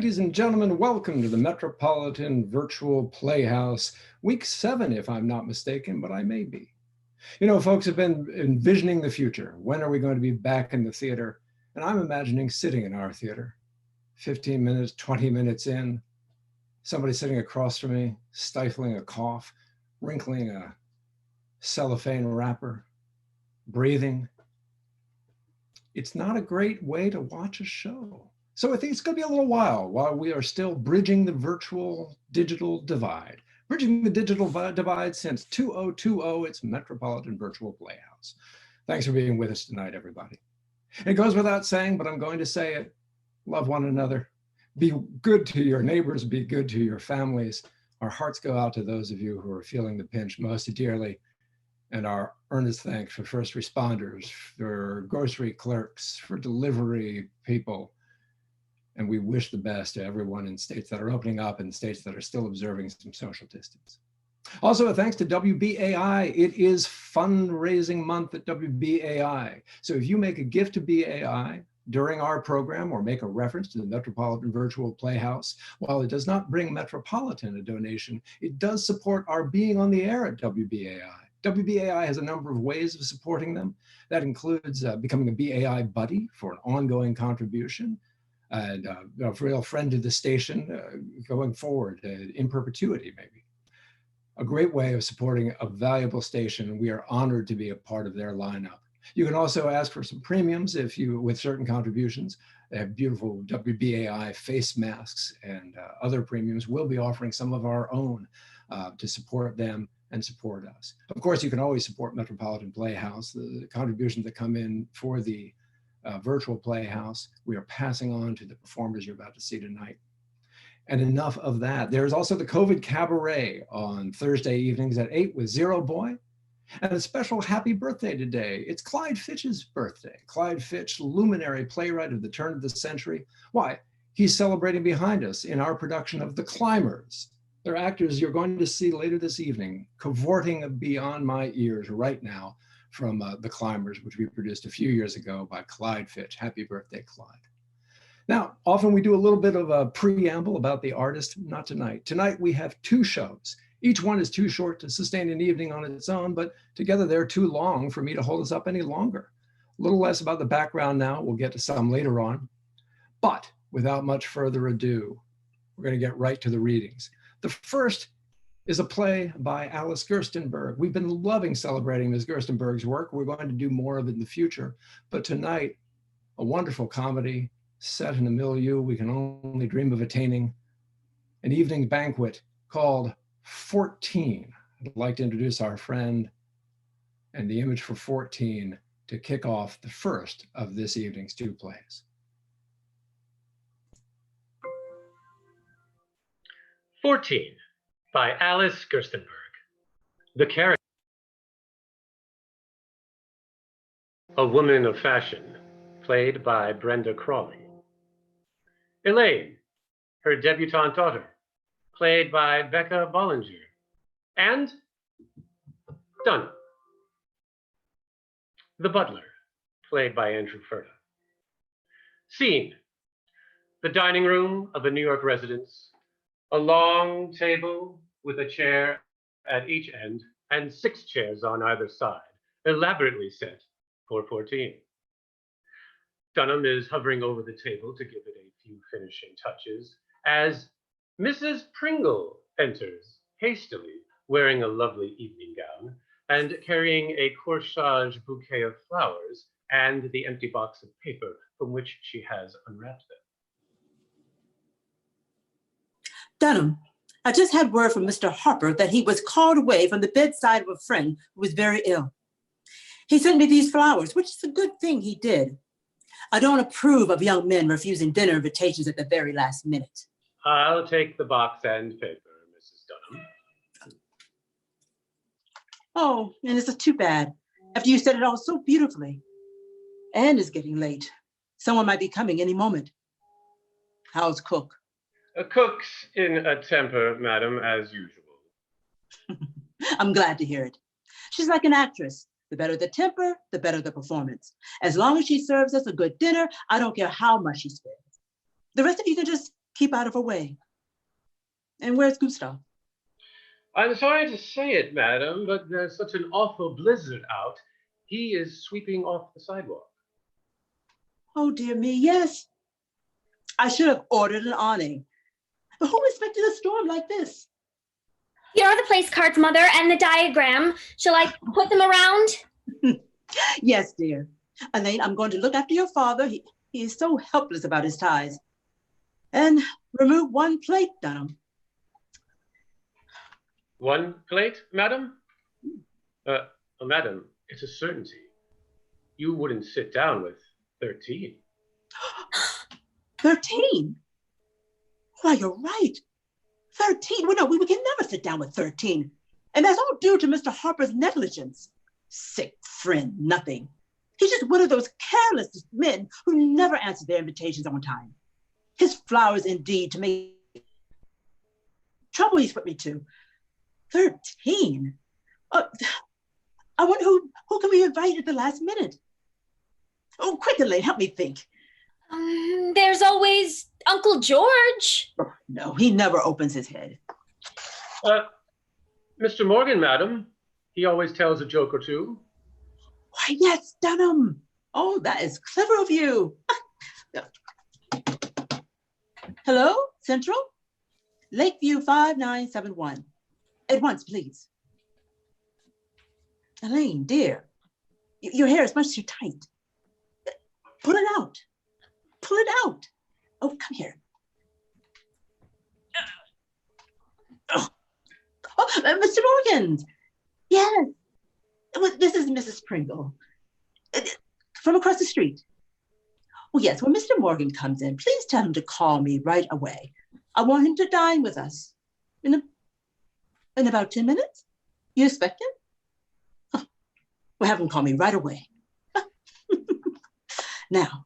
Ladies and gentlemen, welcome to the Metropolitan Virtual Playhouse, week 7, if I'm not mistaken, but I may be. You know, folks have been envisioning the future. When are we going to be back in the theater? And I'm imagining sitting in our theater, 15 minutes, 20 minutes in, somebody sitting across from me, stifling a cough, wrinkling a cellophane wrapper, breathing. It's not a great way to watch a show. So I think it's going to be a little while we are still bridging the virtual digital divide. Bridging the digital divide since 2020, it's Metropolitan Virtual Playhouse. Thanks for being with us tonight, everybody. It goes without saying, but I'm going to say it. Love one another. Be good to your neighbors. Be good to your families. Our hearts go out to those of you who are feeling the pinch most dearly. And our earnest thanks for first responders, for grocery clerks, for delivery people. And we wish the best to everyone in states that are opening up and states that are still observing some social distance. Also, a thanks to WBAI. It is fundraising month at WBAI. So if you make a gift to BAI during our program or make a reference to the Metropolitan Virtual Playhouse, while it does not bring Metropolitan a donation, it does support our being on the air at WBAI. WBAI has a number of ways of supporting them. That includes becoming a BAI buddy for an ongoing contribution, and a real friend to the station going forward in perpetuity, maybe. A great way of supporting a valuable station, and we are honored to be a part of their lineup. You can also ask for some premiums if you, with certain contributions. They have beautiful WBAI face masks and other premiums. We'll be offering some of our own to support them and support us. Of course, you can always support Metropolitan Playhouse. The contributions that come in for the virtual playhouse, we are passing on to the performers you're about to see tonight. And enough of that. There's also the COVID Cabaret on Thursday evenings at 8 with Zero Boy. And a special happy birthday today. It's Clyde Fitch's birthday. Clyde Fitch, luminary playwright of the turn of the century. Why? He's celebrating behind us in our production of The Climbers. They're actors you're going to see later this evening, cavorting beyond my ears right now from The Climbers, which we produced a few years ago by Clyde Fitch. Happy birthday, Clyde. Now, often we do a little bit of a preamble about the artist. Not tonight. Tonight we have 2 shows. Each one is too short to sustain an evening on its own, but together they're too long for me to hold us up any longer. A little less about the background now. We'll get to some later on. But without much further ado, we're going to get right to the readings. The first is a play by Alice Gerstenberg. We've been loving celebrating Ms. Gerstenberg's work. We're going to do more of it in the future. But tonight, a wonderful comedy set in a milieu we can only dream of attaining, an evening banquet called 14. I'd like to introduce our friend and the image for 14 to kick off the first of this evening's 2 plays. 14 by Alice Gerstenberg. The character: a woman of fashion, played by Brenda Crawley. Elaine, her debutante daughter, played by Becca Bollinger. And Dunham, the butler, played by Andrew Ferda. Scene: the dining room of a New York residence, a long table with a chair at each end and 6 chairs on either side, elaborately set for 14. Dunham is hovering over the table to give it a few finishing touches as Mrs. Pringle enters hastily, wearing a lovely evening gown and carrying a corsage bouquet of flowers and the empty box of paper from which she has unwrapped them. Dunham, I just had word from Mr. Harper that he was called away from the bedside of a friend who was very ill. He sent me these flowers, which is a good thing he did. I don't approve of young men refusing dinner invitations at the very last minute. I'll take the box and paper, Mrs. Dunham. Oh, and this is too bad, after you said it all so beautifully. And it's getting late. Someone might be coming any moment. How's Cook? Cook's in a temper, madam, as usual. I'm glad to hear it. She's like an actress. The better the temper, the better the performance. As long as she serves us a good dinner, I don't care how much she spends. The rest of you can just keep out of her way. And where's Gustav? I'm sorry to say it, madam, but there's such an awful blizzard out. He is sweeping off the sidewalk. Oh, dear me, yes. I should have ordered an awning. But who expected a storm like this? Here are the place cards, Mother, and the diagram. Shall I put them around? Yes, dear. Elaine, I'm going to look after your father. He is so helpless about his ties. And remove one plate, Dunham. One plate, madam? Madam, it's a certainty. You wouldn't sit down with 13. 13? Why, you're right. 13? Well, no, we can never sit down with 13. And that's all due to Mr. Harper's negligence. Sick friend, nothing. He's just one of those careless men who never answer their invitations on time. His flowers, indeed, to make trouble he's put me to. 13? I wonder who can we invite at the last minute? Oh, quick, Elaine, help me think. There's always Uncle George. Oh, no, he never opens his head. Mr. Morgan, madam. He always tells a joke or two. Why, yes, Dunham. Oh, that is clever of you. Hello, Central? Lakeview 5971. At once, please. Elaine, dear, your hair is much too tight. Pull it out. Pull it out. Oh, come here. Oh, Mr. Morgan. Yes. This is Mrs. Pringle from across the street. Oh, yes, when Mr. Morgan comes in, please tell him to call me right away. I want him to dine with us in about 10 minutes. You expect him? Oh, well, have him call me right away. Now,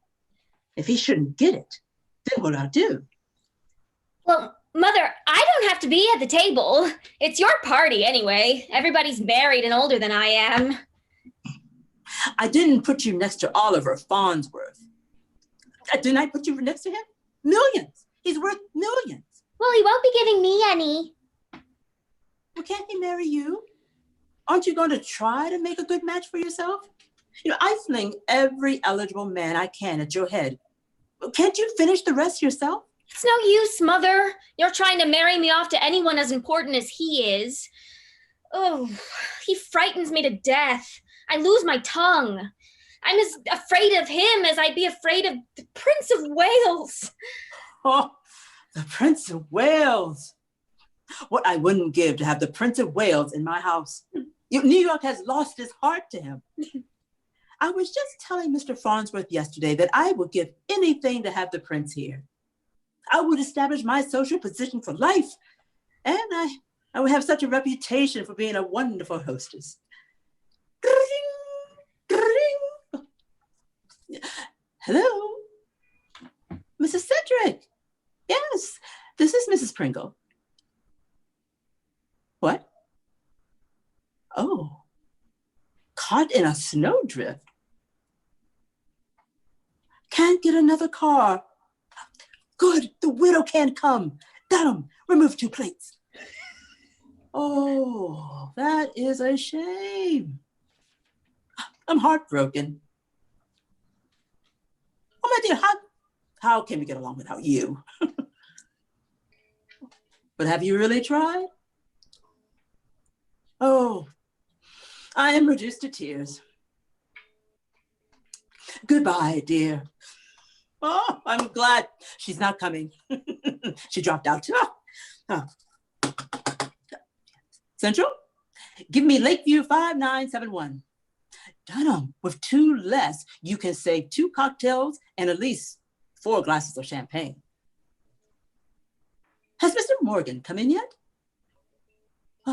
if he shouldn't get it, then what'll I do? Well, Mother, I don't have to be at the table. It's your party anyway. Everybody's married and older than I am. I didn't put you next to Oliver Farnsworth. Didn't I put you next to him? Millions. He's worth millions. Well, he won't be giving me any. Well, can't he marry you? Aren't you going to try to make a good match for yourself? You know, I fling every eligible man I can at your head. Can't you finish the rest yourself? It's no use, Mother. You're trying to marry me off to anyone as important as he is. Oh, he frightens me to death. I lose my tongue. I'm as afraid of him as I'd be afraid of the Prince of Wales. Oh, the Prince of Wales. What I wouldn't give to have the Prince of Wales in my house. New York has lost its heart to him. I was just telling Mr. Farnsworth yesterday that I would give anything to have the Prince here. I would establish my social position for life, and I would have such a reputation for being a wonderful hostess. Hello, Mrs. Cedric. Yes, this is Mrs. Pringle. What? Oh, caught in a snowdrift. Can't get another car. Good, the widow can't come. Dunham, remove 2 plates. Oh, that is a shame. I'm heartbroken. Oh, my dear, how can we get along without you? But have you really tried? Oh, I am reduced to tears. Goodbye, dear. Oh, I'm glad she's not coming. She dropped out. Oh. Central, give me Lakeview 5971. Dunham, with 2 less, you can save 2 cocktails and at least 4 glasses of champagne. Has Mr. Morgan come in yet?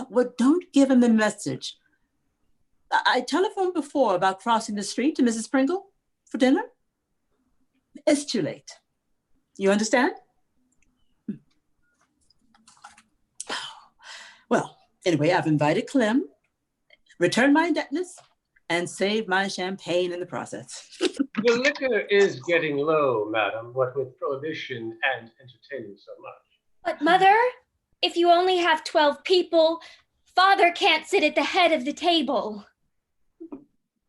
Well, don't give him the message. I telephoned before about crossing the street to Mrs. Pringle for dinner. It's too late. You understand? Well, anyway, I've invited Clem, returned my indebtedness, and save my champagne in the process. The liquor is getting low, madam, what with prohibition and entertaining so much. But mother, if you only have 12 people, father can't sit at the head of the table.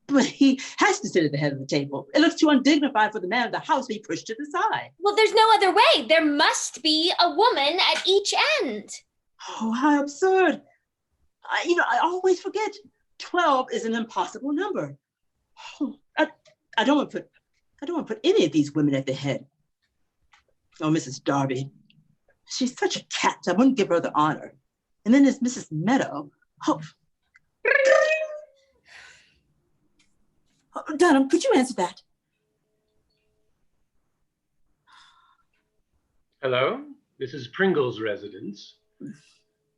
But he has to sit at the head of the table. It looks too undignified for the man of the house to be pushed to the side. Well, there's no other way. There must be a woman at each end. Oh, how absurd. I always forget 12 is an impossible number. Oh, I don't want to put any of these women at the head. Oh, Mrs. Darby, she's such a cat. I wouldn't give her the honor. And then there's Mrs. Meadow. Oh. Dunham, could you answer that? Hello, this is Pringle's residence.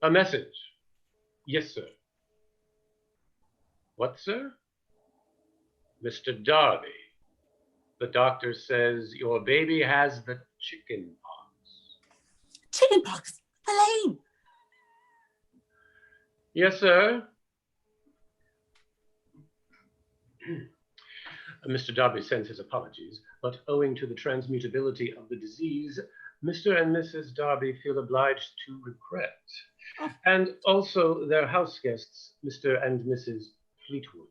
A message. Yes, sir. What, sir? Mr. Darby, the doctor says your baby has the chicken pox. Chicken pox, Elaine. Yes, sir. Mr. Darby sends his apologies, but owing to the transmutability of the disease, Mr. and Mrs. Darby feel obliged to regret. Oh. And also their house guests, Mr. and Mrs. Fleetwood.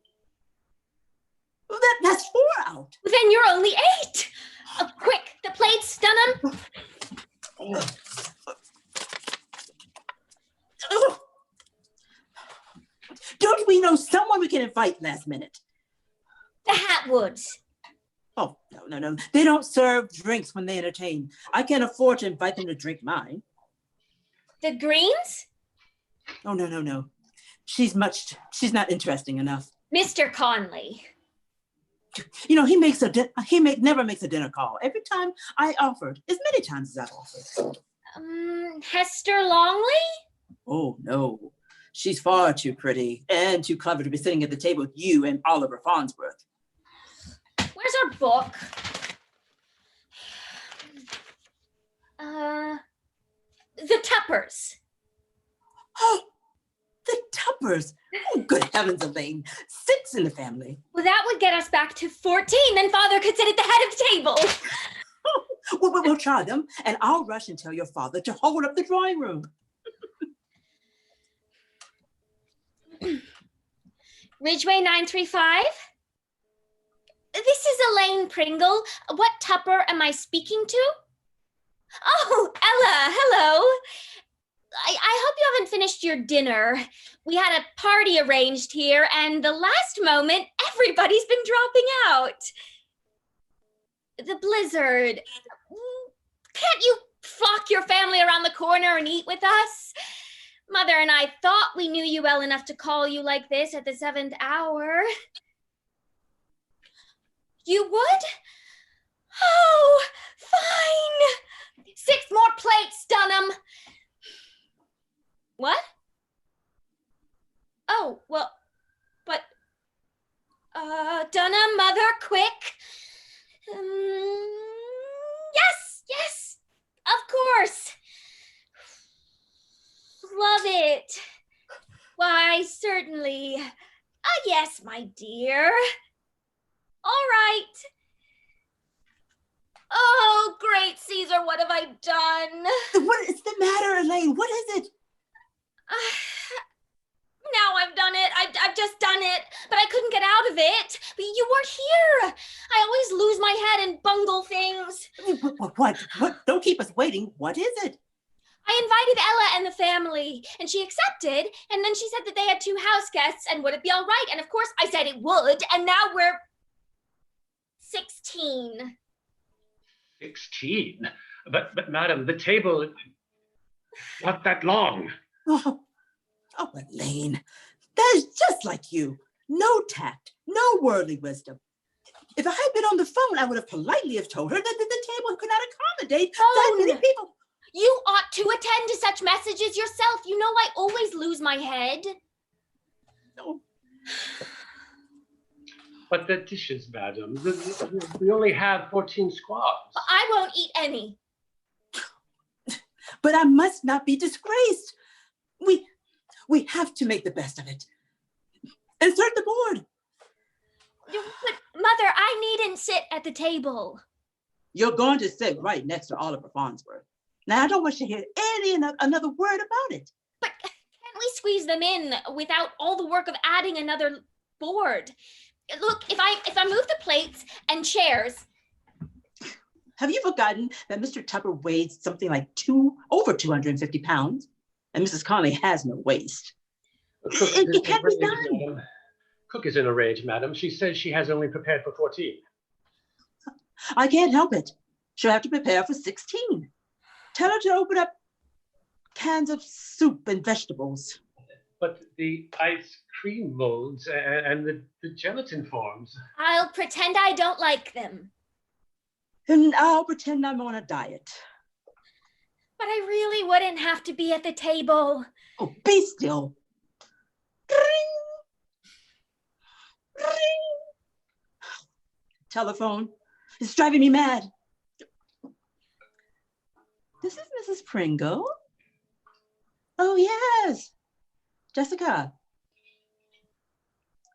Well, that's 4 out. Then you're only 8. Quick, the plates, Dunham. Oh. Don't we know someone we can invite last minute? The Hatwoods. Oh, no. They don't serve drinks when they entertain. I can't afford to invite them to drink mine. The Greens? Oh, no. She's not interesting enough. Mr. Conley. He never makes a dinner call. Every time I offered, as many times as I've offered. Hester Longley? Oh, no. She's far too pretty and too clever to be sitting at the table with you and Oliver Farnsworth. Where's our book? The Tuppers. Oh, the Tuppers. Oh, good heavens, Elaine. 6 in the family. Well, that would get us back to 14. Then father could sit at the head of the table. We'll try them, and I'll rush and tell your father to hold up the drawing room. Ridgeway 935? This is Elaine Pringle. What Tupper am I speaking to? Oh, Ella, hello. I hope you haven't finished your dinner. We had a party arranged here, and the last moment, everybody's been dropping out. The blizzard. Can't you flock your family around the corner and eat with us? Mother and I thought we knew you well enough to call you like this at the 7th hour. You would? Oh, fine. 6 more plates, Dunham. What? Oh, well, but, Dunham, Mother, quick. Yes, of course. Love it. Why, certainly. Yes, my dear. All right. Oh, great Caesar, what have I done? What is the matter, Elaine? What is it? Now I've done it. I've just done it, but I couldn't get out of it. But you were here. I always lose my head and bungle things. What? Don't keep us waiting. What is it? I invited Ella and the family, and she accepted, and then she said that they had 2 house guests, and would it be all right? And of course I said it would, and now we're 16. 16? But madam, the table, not that long. Oh, Elaine, that is just like you. No tact, no worldly wisdom. If I had been on the phone, I would have politely have told her that the table could not accommodate that many people. You ought to attend to such messages yourself. You know I always lose my head. No. But the dishes, madam, we only have 14 squabs. I won't eat any. But I must not be disgraced. We have to make the best of it. Insert the board. But Mother, I needn't sit at the table. You're going to sit right next to Oliver Farnsworth. Now, I don't want you to hear another word about it. But can't we squeeze them in without all the work of adding another board? Look, if I move the plates and chairs. Have you forgotten that Mr. Tupper weighs something like over 250 pounds? And Mrs. Conley has no waist. It can't be done. Madam. Cook is in a rage, madam. She says she has only prepared for 14. I can't help it. She'll have to prepare for 16. Tell her to open up cans of soup and vegetables. But the ice cream molds and the gelatin forms. I'll pretend I don't like them. And I'll pretend I'm on a diet. But I really wouldn't have to be at the table. Oh, be still. Ring. Ring. Telephone. It's driving me mad. This is Mrs. Pringle. Oh, yes. Jessica.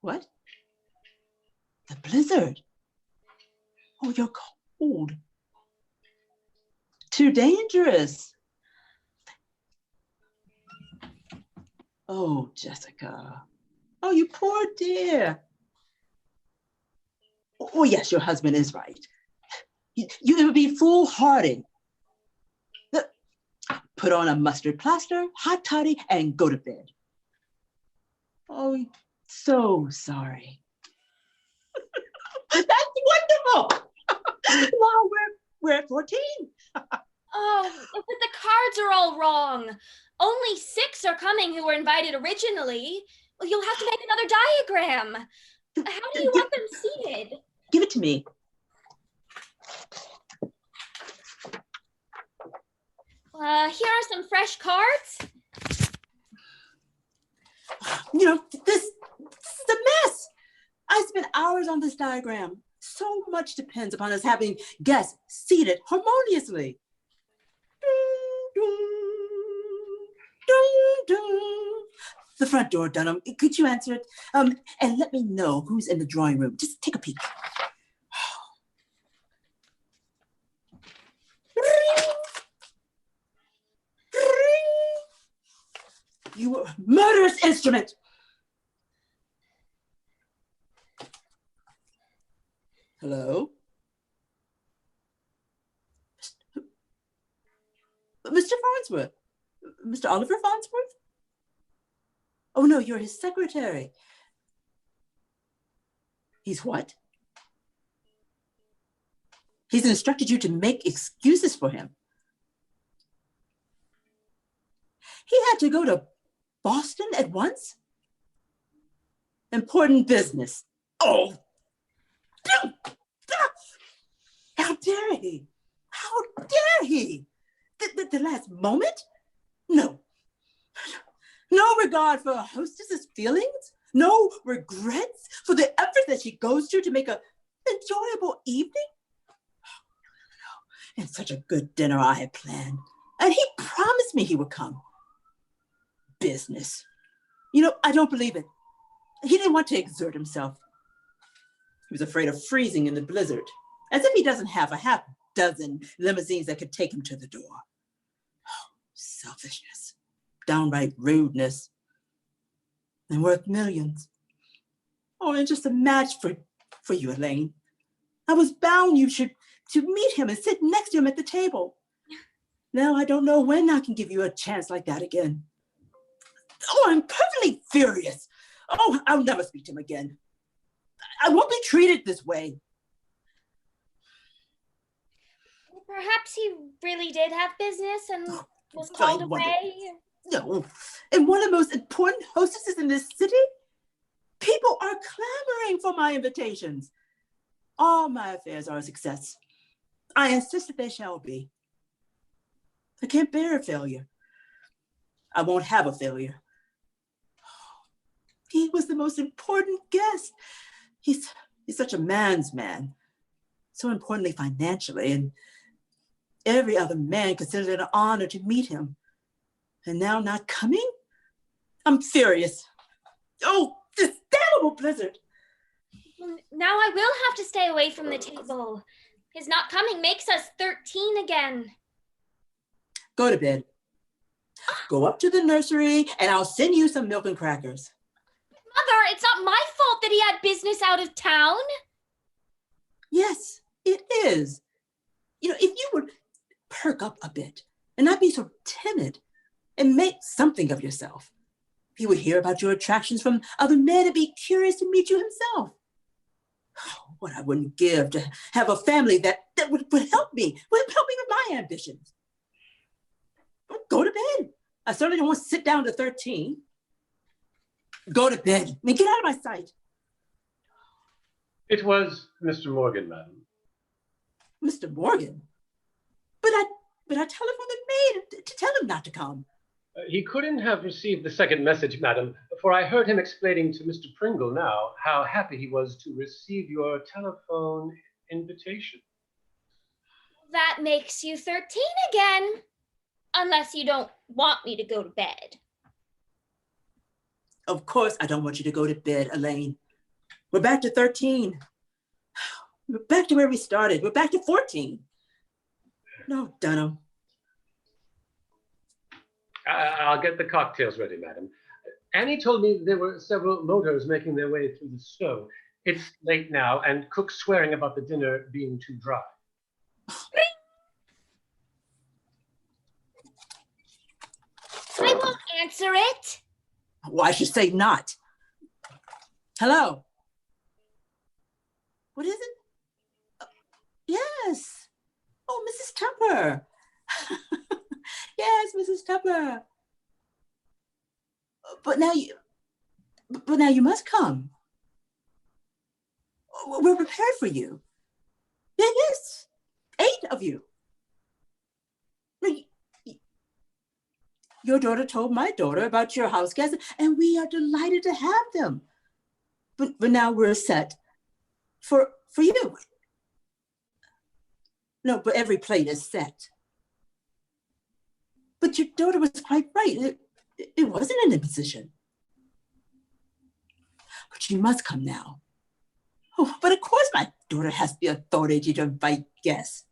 What? The blizzard. Oh, you're cold. Too dangerous. Oh, Jessica. Oh, you poor dear. Oh, yes, your husband is right. You would be foolhardy. Put on a mustard plaster, hot toddy, and go to bed. Oh, so sorry. That's wonderful. Now we're at 14. Oh, but the cards are all wrong. Only 6 are coming who were invited originally. Well, you'll have to make another diagram. How do you want them seated? Give it to me. Here are some fresh cards. You know, this is a mess. I spent hours on this diagram. So much depends upon us having guests seated harmoniously. Dun, dun, dun, dun. The front door, Dunham. Could you answer it? And let me know who's in the drawing room. Just take a peek. You murderous instrument! Hello? Mr. Farnsworth? Mr. Oliver Farnsworth? Oh no, you're his secretary. He's what? He's instructed you to make excuses for him. He had to go to Boston at once? Important business. Oh, how dare he? How dare he? The last moment? No. No regard for a hostess's feelings? No regrets for the effort that she goes to make an enjoyable evening? And such a good dinner I had planned. And he promised me he would come. Business. You know, I don't believe it. He didn't want to exert himself. He was afraid of freezing in the blizzard, as if he doesn't have a half dozen limousines that could take him to the door. Oh, selfishness, downright rudeness, and worth millions. Oh, and just a match for you, Elaine. I was bound you should to meet him and sit next to him at the table. Now I don't know when I can give you a chance like that again. Oh, I'm perfectly furious. Oh, I'll never speak to him again. I won't be treated this way. Perhaps he really did have business and was I called wonder. away. No, and one of the most important hostesses in this city? People are clamoring for my invitations. All my affairs are a success. I insist that they shall be. I can't bear a failure. I won't have a failure. He was the most important guest. He's such a man's man. So importantly financially, and every other man considers it an honor to meet him. And now not coming? I'm furious. Oh, this damnable blizzard. Now I will have to stay away from the table. His not coming makes us 13 again. Go to bed. Go up to the nursery and I'll send you some milk and crackers. Mother, it's not my fault that he had business out of town. Yes, it is. If you would perk up a bit and not be so timid and make something of yourself, he would hear about your attractions from other men and be curious to meet you himself. Oh, what I wouldn't give to have a family that would help me, with my ambitions. Go to bed. I certainly don't want to sit down to 13. Go to bed. I mean, get out of my sight. It was Mr. Morgan, madam. Mr. Morgan? But I telephoned the maid to tell him not to come. He couldn't have received the second message, madam, for I heard him explaining to Mr. Pringle now how happy he was to receive your telephone invitation. That makes you 13 again. Unless you don't want me to go to bed. Of course I don't want you to go to bed, Elaine. We're back to 13. We're back to where we started. We're back to 14. No, Dunham. I'll get the cocktails ready, madam. Annie told me there were several motors making their way through the snow. It's late now, and cook's swearing about the dinner being too dry. I won't answer it. Well, I should say not. Hello? What is it? Yes. Oh, Mrs. Tupper. Yes, Mrs. Tupper. But now you must come. We're prepared for you. Yes, 8 of you. Your daughter told my daughter about your house guests, and we are delighted to have them. But now we're set for you. No, but every plate is set. But your daughter was quite right. It wasn't an imposition. But you must come now. Oh, but of course my daughter has the authority to invite guests.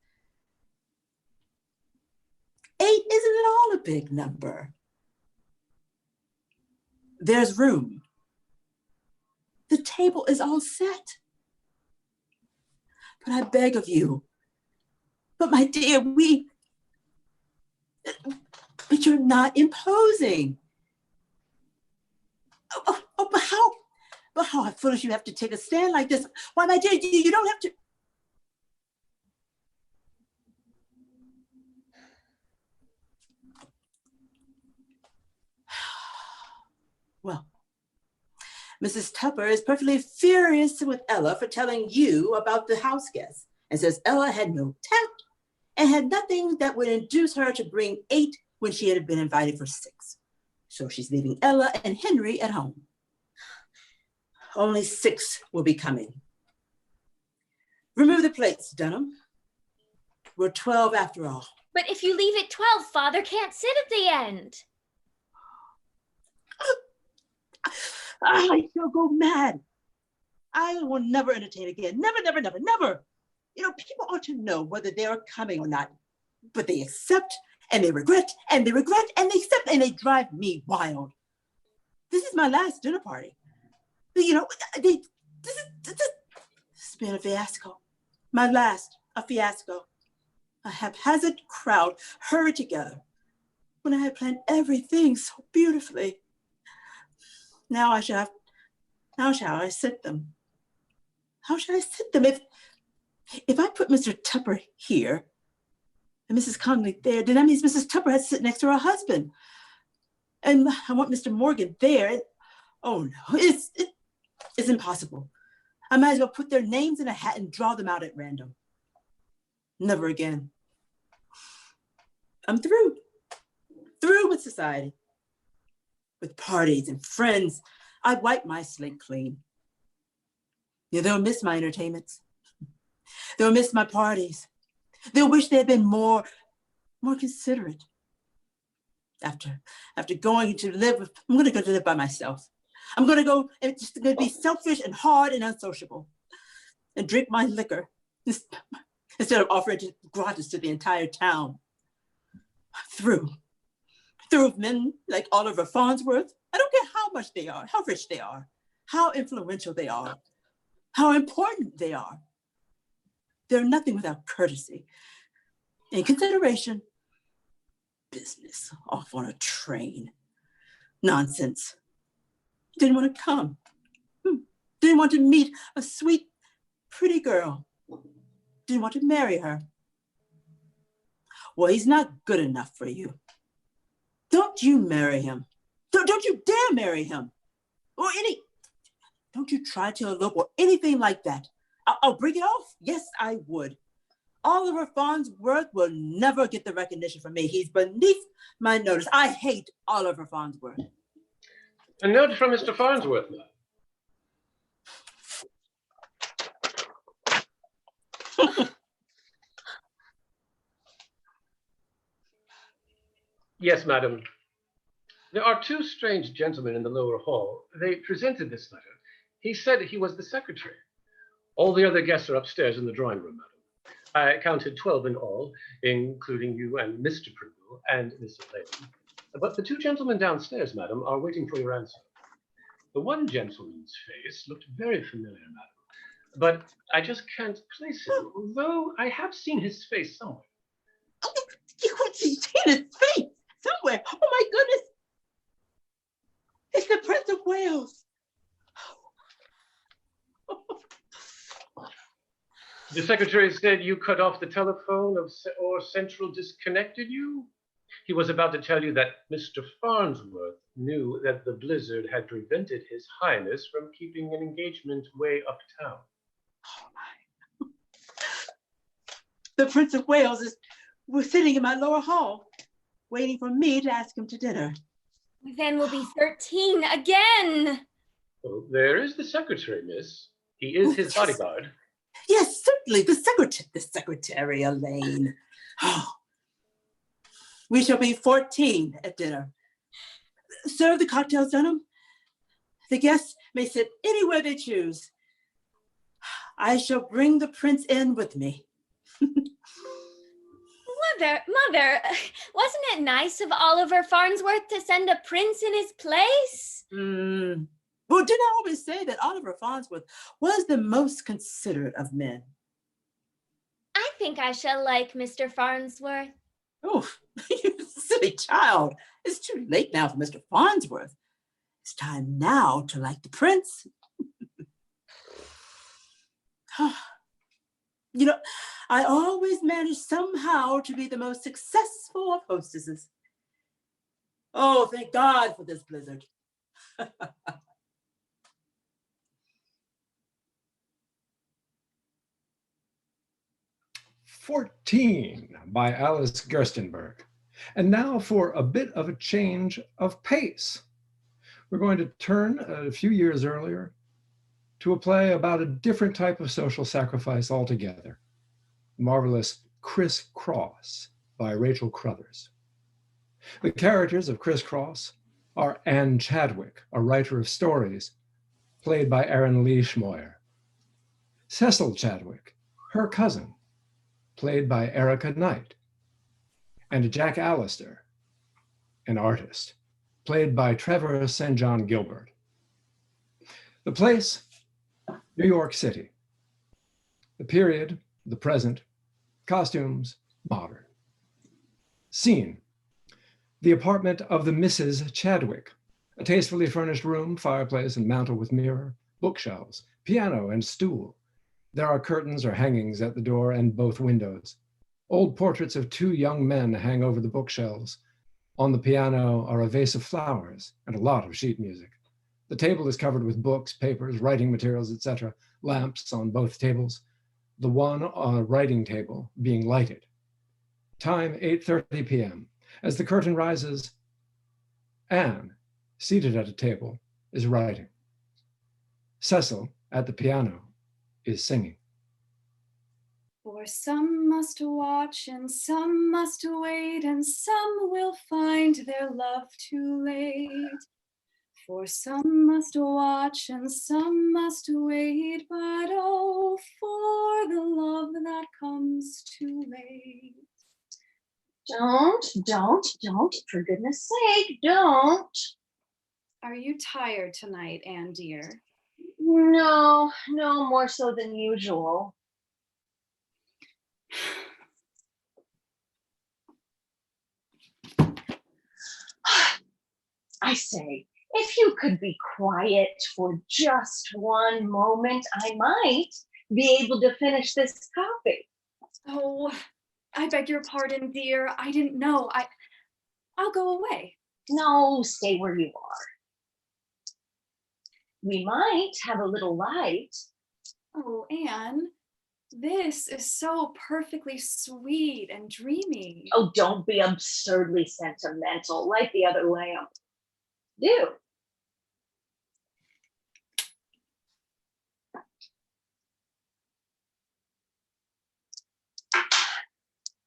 8 isn't at all a big number. There's room. The table is all set. But I beg of you, but my dear, but you're not imposing. But how foolish you have to take a stand like this. Why, my dear, you don't have to. Well, Mrs. Tupper is perfectly furious with Ella for telling you about the house guests and says Ella had no tact and had nothing that would induce her to bring 8 when she had been invited for 6. So she's leaving Ella and Henry at home. Only 6 will be coming. Remove the plates, Dunham. We're 12 after all. But if you leave at 12, Father can't sit at the end. I shall go mad. I will never entertain again. Never, never, never, never. People ought to know whether they are coming or not. But they accept, and they regret, and they regret, and they accept, and they drive me wild. This is my last dinner party. This has been a fiasco. My last, a fiasco. A haphazard crowd hurried together when I had planned everything so beautifully. Now how shall I sit them? How shall I sit them? If I put Mr. Tupper here and Mrs. Conley there, then that means Mrs. Tupper has to sit next to her husband. And I want Mr. Morgan there. Oh no, it's impossible. I might as well put their names in a hat and draw them out at random. Never again. I'm through with society. With parties and friends, I wipe my slate clean. They'll miss my entertainments. They'll miss my parties. They'll wish they had been more considerate. After going to live I'm going to go to live by myself. I'm going to go and just going to be selfish and hard and unsociable. and drink my liquor instead of offering it gratis to the entire town. Through with men like Oliver Farnsworth. I don't care how much they are, how rich they are, how influential they are, how important they are. They're nothing without courtesy and consideration. Business off on a train. Nonsense. Didn't want to come. Didn't want to meet a sweet, pretty girl. Didn't want to marry her. Well, he's not good enough for you. Don't you marry him. Don't you dare marry him. Don't you try to elope or anything like that. I'll break it off. Yes, I would. Oliver Farnsworth will never get the recognition from me. He's beneath my notice. I hate Oliver Farnsworth. A note from Mr. Farnsworth, madam. Yes, madam. There are two strange gentlemen in the lower hall. They presented this letter. He said he was the secretary. All the other guests are upstairs in the drawing room, madam. I counted 12 in all, including you and Mr. Pringle and Miss Lane. But the two gentlemen downstairs, madam, are waiting for your answer. The one gentleman's face looked very familiar, madam, but I just can't place him, though I have seen his face somewhere. You've seen his face somewhere. Oh my goodness. It's the Prince of Wales. The secretary said you cut off the telephone or Central disconnected you. He was about to tell you that Mr. Farnsworth knew that the blizzard had prevented His Highness from keeping an engagement way uptown. Oh my. The Prince of Wales was sitting in my lower hall, waiting for me to ask him to dinner. Then we'll be 13 again. Oh, there is the secretary, miss. He is his bodyguard. Yes, certainly, the secretary, Elaine. Oh. We shall be 14 at dinner. Serve the cocktails, Dunham. The guests may sit anywhere they choose. I shall bring the prince in with me. Mother, wasn't it nice of Oliver Farnsworth to send a prince in his place? Well, didn't I always say that Oliver Farnsworth was the most considerate of men? I think I shall like Mr. Farnsworth. Oh, you silly child. It's too late now for Mr. Farnsworth. It's time now to like the prince. You know, I always manage somehow to be the most successful of hostesses. Oh, thank God for this blizzard. 14 by Alice Gerstenberg. And now for a bit of a change of pace. We're going to turn a few years earlier to a play about a different type of social sacrifice altogether. The marvelous Criss Cross by Rachel Crothers. The characters of Criss Cross are Anne Chadwick, a writer of stories, played by Erin Lee Schmoyer. Cecil Chadwick, her cousin, played by Erica Knight, and Jack Allister, an artist, played by Trevor St. John Gilbert. The place, New York City. The period, the present. Costumes, modern. Scene, the apartment of the Mrs. Chadwick, a tastefully furnished room, fireplace and mantel with mirror, bookshelves, piano and stool. There are curtains or hangings at the door and both windows. Old portraits of two young men hang over the bookshelves. On the piano are a vase of flowers and a lot of sheet music. The table is covered with books, papers, writing materials, etc. Lamps on both tables, the one on a writing table being lighted. Time 8:30 p.m. As the curtain rises, Anne, seated at a table, is writing. Cecil, at the piano, is singing. For some must watch and some must wait and some will find their love too late. For some must watch and some must wait, but oh, for the love that comes too late. Don't, for goodness sake, don't. Are you tired tonight, Anne dear? No, more so than usual. I say, if you could be quiet for just one moment, I might be able to finish this coffee. Oh, I beg your pardon, dear. I didn't know. I'll go away. No, stay where you are. We might have a little light. Oh, Anne, this is so perfectly sweet and dreamy. Oh, don't be absurdly sentimental. Light the other lamp. Do.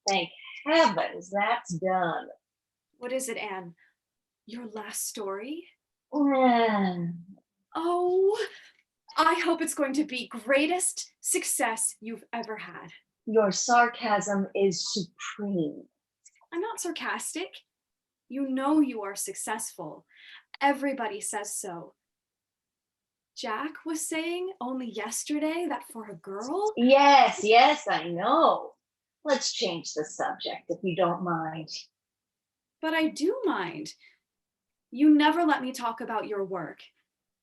Thank heavens that's done. What is it, Anne? Your last story? Mm. Oh, I hope it's going to be greatest success you've ever had. Your sarcasm is supreme. I'm not sarcastic. You know you are successful. Everybody says so. Jack was saying only yesterday that for a girl. Yes, I know. Let's change the subject if you don't mind. But I do mind. You never let me talk about your work.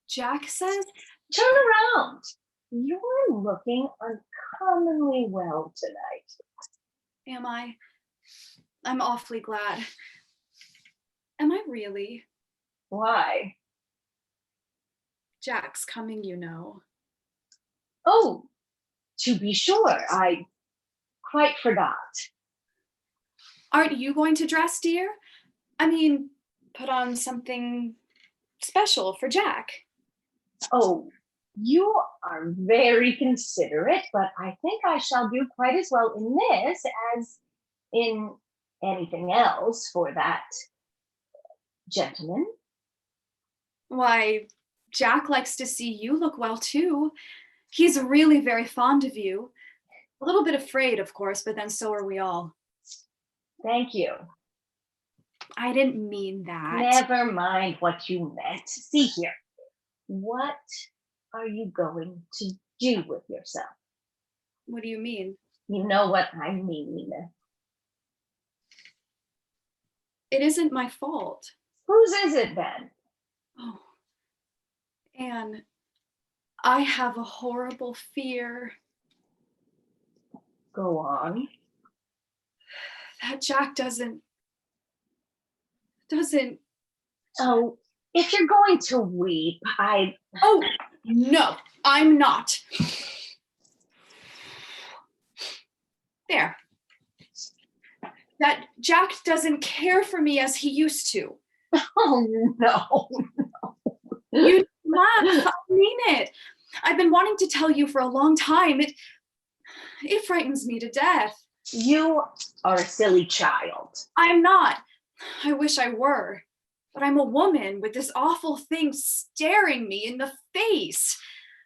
Jack says, Turn around. You're looking uncommonly well tonight. am I? I'm awfully glad. Am I really? Why? Jack's coming, you know. Oh, to be sure, I quite forgot. Aren't you going to dress, dear? I mean, put on something special for Jack. Oh, you are very considerate, but I think I shall do quite as well in this as in anything else for that gentleman. Why, Jack likes to see you look well too. He's really very fond of you. A little bit afraid, of course, but then so are we all. Thank you. I didn't mean that. Never mind what you meant. See here. What are you going to do with yourself? What do you mean? You know what I mean. It isn't my fault. Whose is it then? Oh, Anne, I have a horrible fear Go on. that Jack doesn't. Oh, if you're going to weep, Oh, no, I'm not. There. That Jack doesn't care for me as he used to. Oh no. You laugh. I mean it. I've been wanting to tell you for a long time. It frightens me to death. You are a silly child. I'm not. I wish I were. But I'm a woman with this awful thing staring me in the face.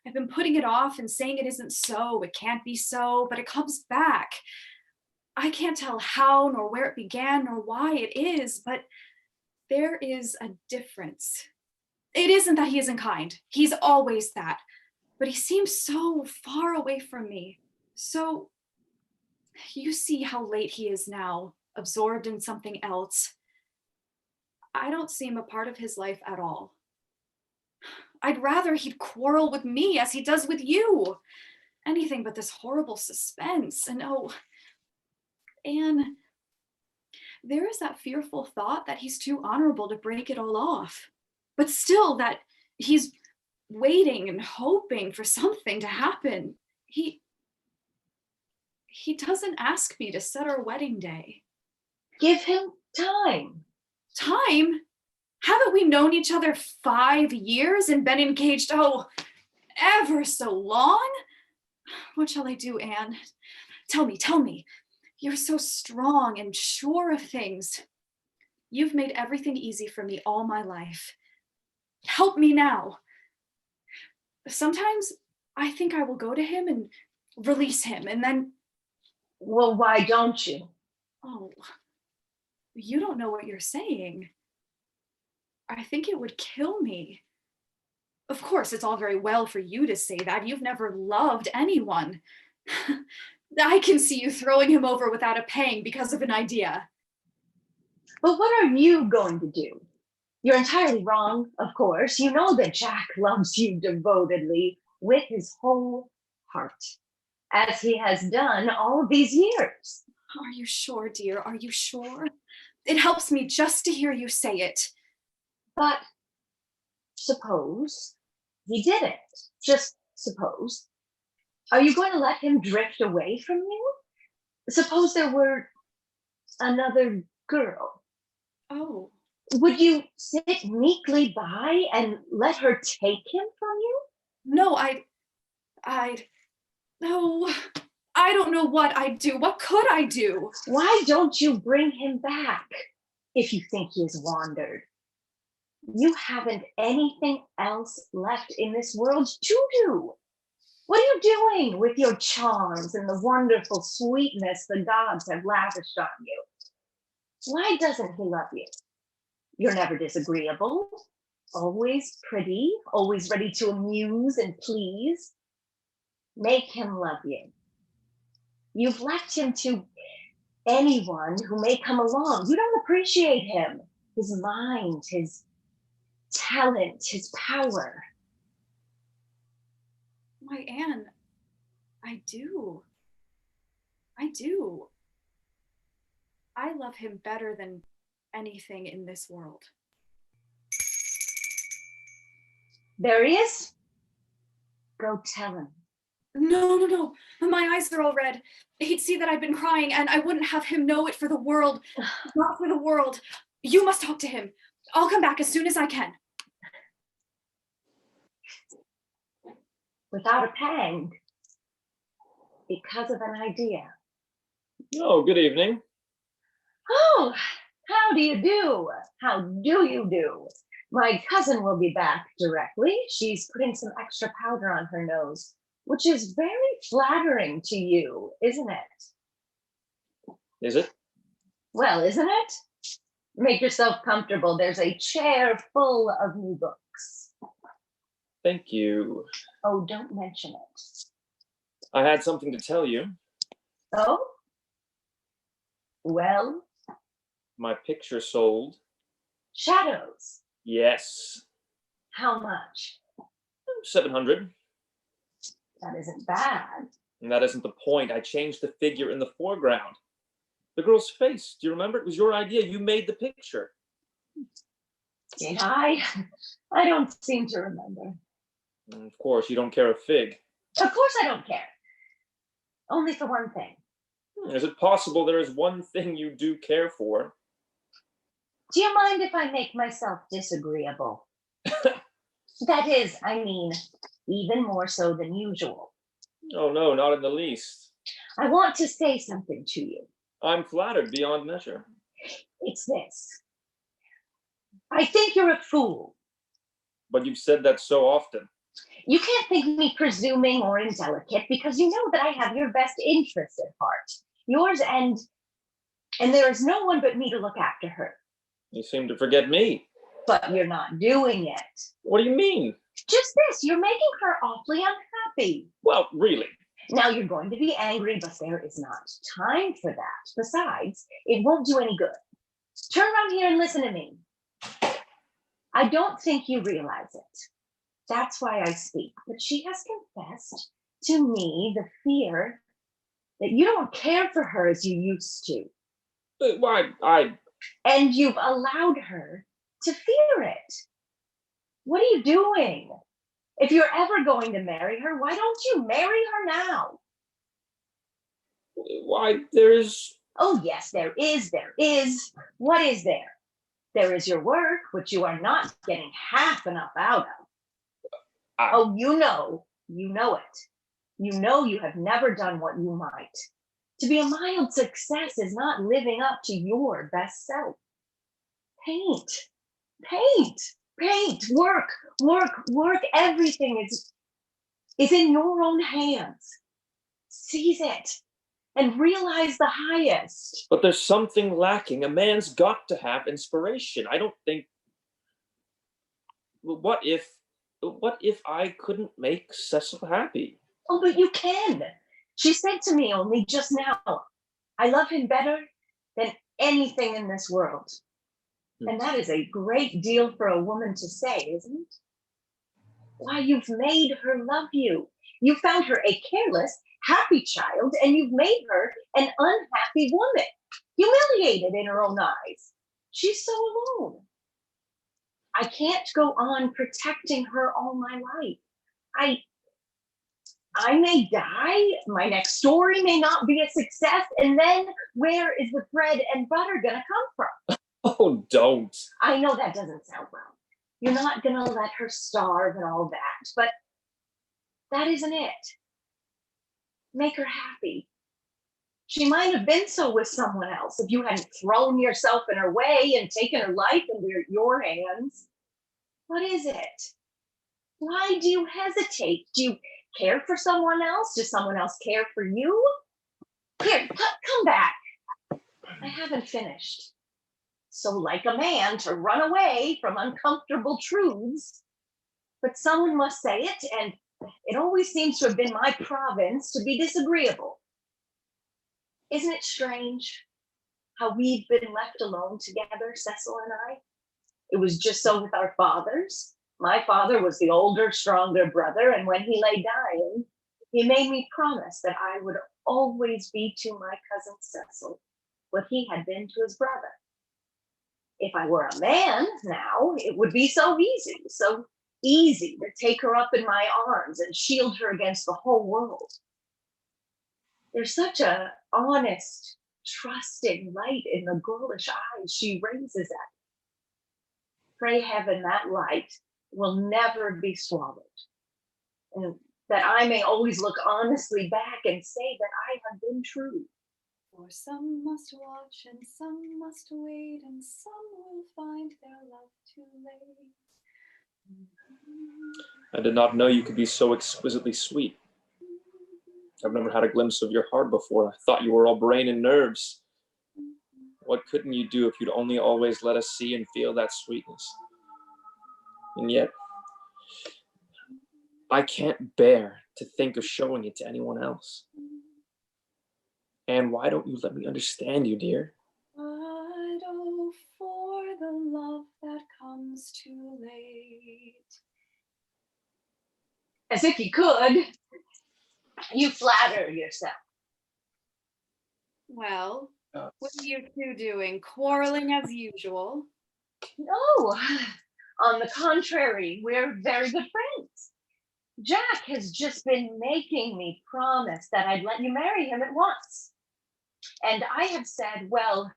I've been putting it off and saying it isn't so, it can't be so, but it comes back. I can't tell how nor where it began nor why it is, but there is a difference. It isn't that he isn't kind. He's always that. But he seems so far away from me. So you see how late he is now, absorbed in something else. I don't seem a part of his life at all. I'd rather he'd quarrel with me as he does with you. Anything but this horrible suspense. And oh, Anne, there is that fearful thought that he's too honorable to break it all off. But still that he's waiting and hoping for something to happen. He doesn't ask me to set our wedding day. Give him time. Time? Haven't we known each other 5 years and been engaged, oh, ever so long? What shall I do, Anne? Tell me. You're so strong and sure of things. You've made everything easy for me all my life. Help me now. Sometimes I think I will go to him and release him, and then, Well, why don't you? oh, you don't know what you're saying. I think it would kill me. Of course, it's all very well for you to say that. You've never loved anyone. I can see you throwing him over without a pang because of an idea. But what are you going to do? You're entirely wrong, of course. You know that Jack loves you devotedly with his whole heart, as he has done all of these years. Are you sure, dear? Are you sure? It helps me just to hear you say it. But suppose he didn't. Just suppose. Are you going to let him drift away from you? Suppose there were another girl. Oh, Would you sit meekly by and let her take him from you? no, no, I don't know what I'd do. What could I do? Why don't you bring him back if you think he has wandered? You haven't anything else left in this world to do. What are you doing with your charms and the wonderful sweetness the gods have lavished on you? Why doesn't he love you? You're never disagreeable, always pretty, always ready to amuse and please. Make him love you. You've left him to anyone who may come along. You don't appreciate him, his mind, his talent, his power. Why, Anne, I do. I do. I love him better than anything in this world. There he is. Go tell him. No, no, no. My eyes are all red. He'd see that I've been crying, and I wouldn't have him know it for the world. Not for the world. You must talk to him. I'll come back as soon as I can. Without a pang, because of an idea. Oh, good evening. Oh, how do you do? How do you do? My cousin will be back directly. She's putting some extra powder on her nose, which is very flattering to you, isn't it? Is it? Well, isn't it? Make yourself comfortable. There's a chair full of new books. Thank you. Oh, don't mention it. I had something to tell you. Oh? Well, My picture sold. Shadows. Yes. How much? 700. That isn't bad. And that isn't the point. I changed the figure in the foreground. The girl's face. Do you remember? It was your idea. You made the picture. Did I? I don't seem to remember. And of course, you don't care a fig. Of course I don't care. Only for one thing. Is it possible there is one thing you do care for? Do you mind if I make myself disagreeable? That is, I mean, even more so than usual. Oh, no, not in the least. I want to say something to you. I'm flattered beyond measure. It's this. I think you're a fool. But you've said that so often. You can't think me presuming or indelicate because you know that I have your best interests at heart. Yours and there is no one but me to look after her. You seem to forget me. But you're not doing it. What do you mean? Just this, you're making her awfully unhappy. Well, really. Now you're going to be angry, but there is not time for that. Besides, it won't do any good. Turn around here and listen to me. I don't think you realize it. That's why I speak. But she has confessed to me the fear that you don't care for her as you used to. Why, And you've allowed her to fear it. What are you doing? If you're ever going to marry her, why don't you marry her now? there's... Oh, yes, there is. What is there? There is your work, which you are not getting half enough out of. Oh, you know it. You know you have never done what you might. To be a mild success is not living up to your best self. Paint. Paint, work, work, work. Everything is in your own hands. Seize it and realize the highest. But there's something lacking. A man's got to have inspiration. I don't think. What if I couldn't make Cecil happy? Oh, but you can. She said to me only just now, I love him better than anything in this world. And that is a great deal for a woman to say, isn't it? Why, you've made her love you. You found her a careless, happy child, and you've made her an unhappy woman, humiliated in her own eyes. She's so alone. I can't go on protecting her all my life. I may die, my next story may not be a success, and then where is the bread and butter gonna come from? Oh, don't. I know that doesn't sound well. You're not gonna let her starve and all that, but that isn't it. Make her happy. She might have been so with someone else if you hadn't thrown yourself in her way and taken her life into your hands. What is it? Why do you hesitate? Do you care for someone else? Does someone else care for you? Here, come back. I haven't finished. So like a man to run away from uncomfortable truths, but someone must say it, and it always seems to have been my province to be disagreeable. Isn't it strange how we've been left alone together, Cecil and I? It was just so with our fathers. My father was the older, stronger brother, and when he lay dying, he made me promise that I would always be to my cousin Cecil what he had been to his brother. If I were a man now, it would be so easy to take her up in my arms and shield her against the whole world. There's such a honest, trusting light in the girlish eyes she raises at me. Pray heaven that light will never be swallowed, and that I may always look honestly back and say that I have been true. For some must watch and some must wait, and some will find their love too late. I did not know you could be so exquisitely sweet. I've never had a glimpse of your heart before. I thought you were all brain and nerves. What couldn't you do if you'd only always let us see and feel that sweetness? And yet, I can't bear to think of showing it to anyone else. And why don't you let me understand you, dear? But oh, for the love that comes too late. As if you could. You flatter yourself. Well, what are you two doing? Quarreling as usual? No, on the contrary, we're very good friends. Jack has just been making me promise that I'd let you marry him at once. And I have said, well,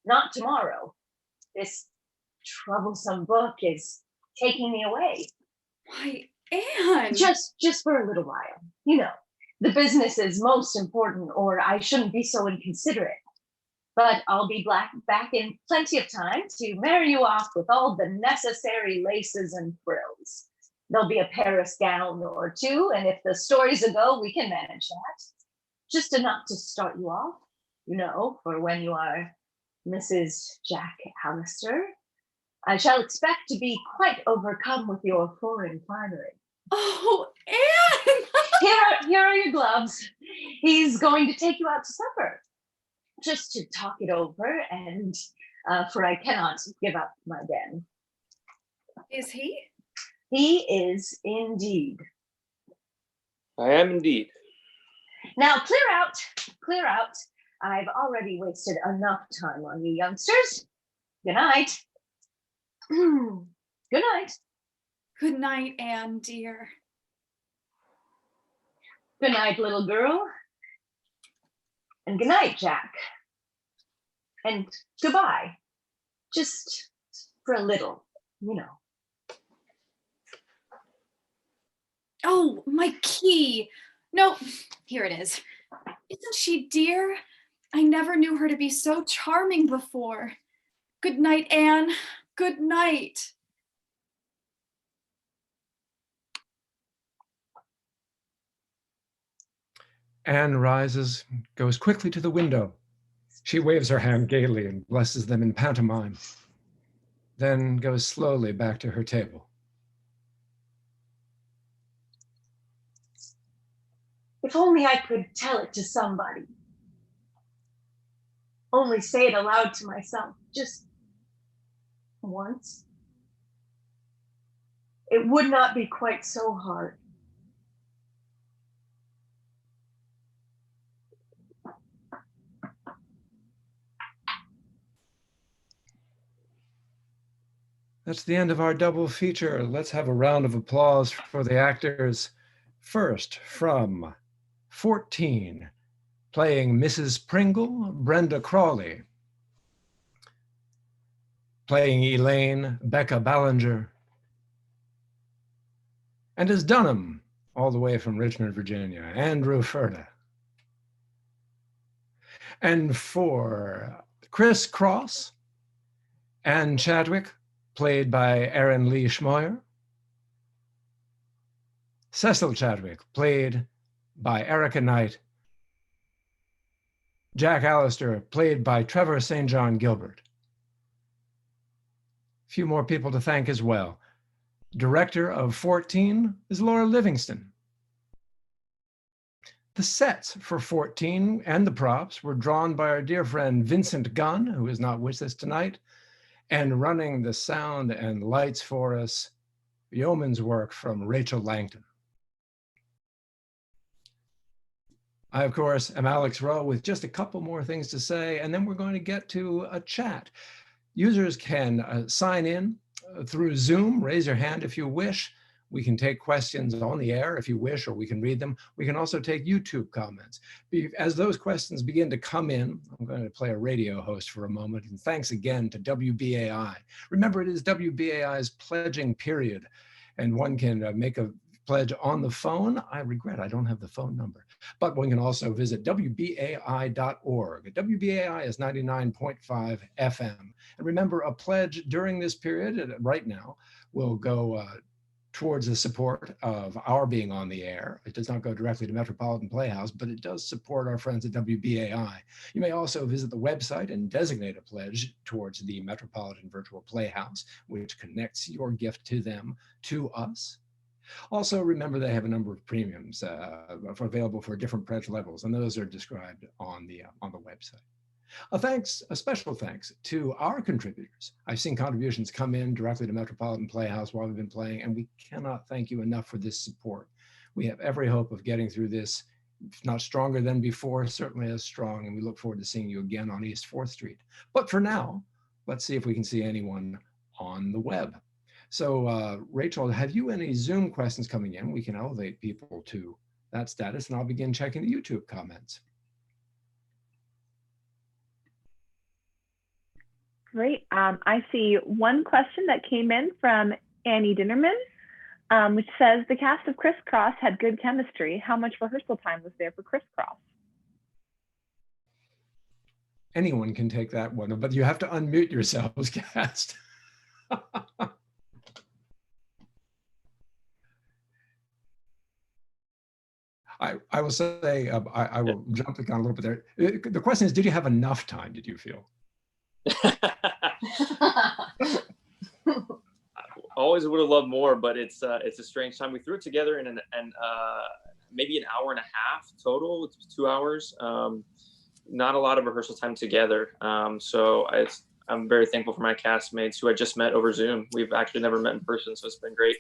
not tomorrow. This troublesome book is taking me away. Why, Anne! Just for a little while. You know, the business is most important, or I shouldn't be so inconsiderate. But I'll be back in plenty of time to marry you off with all the necessary laces and frills. There'll be a Paris gown or two, and if the story's a go, we can manage that. Just enough to start you off, you know, for when you are Mrs. Jack Allister. I shall expect to be quite overcome with your foreign finery. Oh, Anne! Here are your gloves. He's going to take you out to supper, just to talk it over, and for I cannot give up my den. Is he? He is indeed. I am indeed. Now clear out. I've already wasted enough time on you youngsters. Good night. Good night. Good night, Anne, dear. Good night, little girl. And good night, Jack. And goodbye. Just for a little, you know. Oh, my key. No, here it is. Isn't she dear? I never knew her to be so charming before. Good night, Anne. Good night. Anne rises, goes quickly to the window. She waves her hand gaily and blesses them in pantomime, then goes slowly back to her table. If only I could tell it to somebody. Only say it aloud to myself, just once. It would not be quite so hard. That's the end of our double feature. Let's have a round of applause for the actors. First, from 14, playing Mrs. Pringle, Brenda Crawley. Playing Elaine, Becca Ballinger. And as Dunham, all the way from Richmond, Virginia, Andrew Ferda. And for Chris Cross, Anne Chadwick, played by Erin Lee Schmoyer. Cecil Chadwick, played by Erica Knight. Jack Allister, played by Trevor St. John Gilbert. A few more people to thank as well. Director of 14 is Laura Livingston. The sets for 14 and the props were drawn by our dear friend Vincent Gunn, who is not with us tonight, and running the sound and lights for us, yeoman's work from Rachel Langton. I, of course, am Alex Rowe with just a couple more things to say, and then we're going to get to a chat. Users can sign in through Zoom, raise your hand if you wish. We can take questions on the air if you wish, or we can read them. We can also take YouTube comments. As those questions begin to come in, I'm going to play a radio host for a moment, and thanks again to WBAI. Remember, it is WBAI's pledging period, and one can make a pledge on the phone. I regret I don't have the phone number, but one can also visit WBAI.org. WBAI is 99.5 FM. And remember, a pledge during this period, right now, will go towards the support of our being on the air. It does not go directly to Metropolitan Playhouse, but it does support our friends at WBAI. You may also visit the website and designate a pledge towards the Metropolitan Virtual Playhouse, which connects your gift to them, to us. Also, remember they have a number of premiums available for different pledge levels, and those are described on the website. A special thanks to our contributors. I've seen contributions come in directly to Metropolitan Playhouse while we've been playing, and we cannot thank you enough for this support. We have every hope of getting through this, if not stronger than before, certainly as strong, and we look forward to seeing you again on East 4th Street. But for now, let's see if we can see anyone on the web. So Rachel, have you any Zoom questions coming in? We can elevate people to that status, and I'll begin checking the YouTube comments. Great. I see one question that came in from Annie Dinnerman, which says, the cast of Crisscross had good chemistry. How much rehearsal time was there for Crisscross? Anyone can take that one, but you have to unmute yourselves, cast. I will say, I will jump the gun a little bit there. The question is, did you have enough time, did you feel? Always would have loved more, but it's a strange time. We threw it together in maybe an hour and a half total. It was 2 hours. Not a lot of rehearsal time together. So I'm very thankful for my castmates who I just met over Zoom. We've actually never met in person, so it's been great.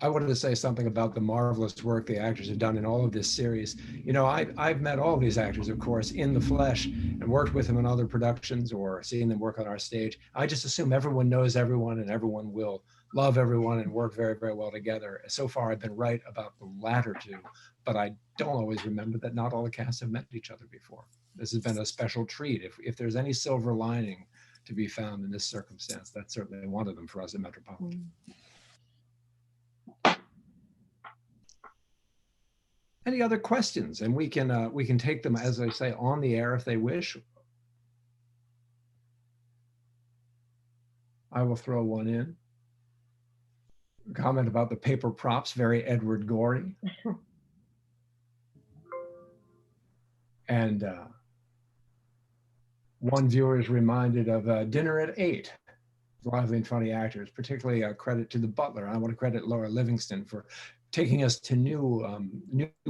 I wanted to say something about the marvelous work the actors have done in all of this series. You know, I've met all of these actors, of course, in the flesh and worked with them in other productions or seen them work on our stage. I just assume everyone knows everyone and everyone will love everyone and work very, very well together. So far, I've been right about the latter two, but I don't always remember that not all the casts have met each other before. This has been a special treat. If there's any silver lining to be found in this circumstance, that's certainly one of them for us at Metropolitan. Any other questions? And we can take them, as I say, on the air if they wish. I will throw one in. comment about the paper props, very Edward Gorey. And one viewer is reminded of Dinner at 8. Lively and funny actors, particularly a credit to the butler. I want to credit Laura Livingston for taking us to new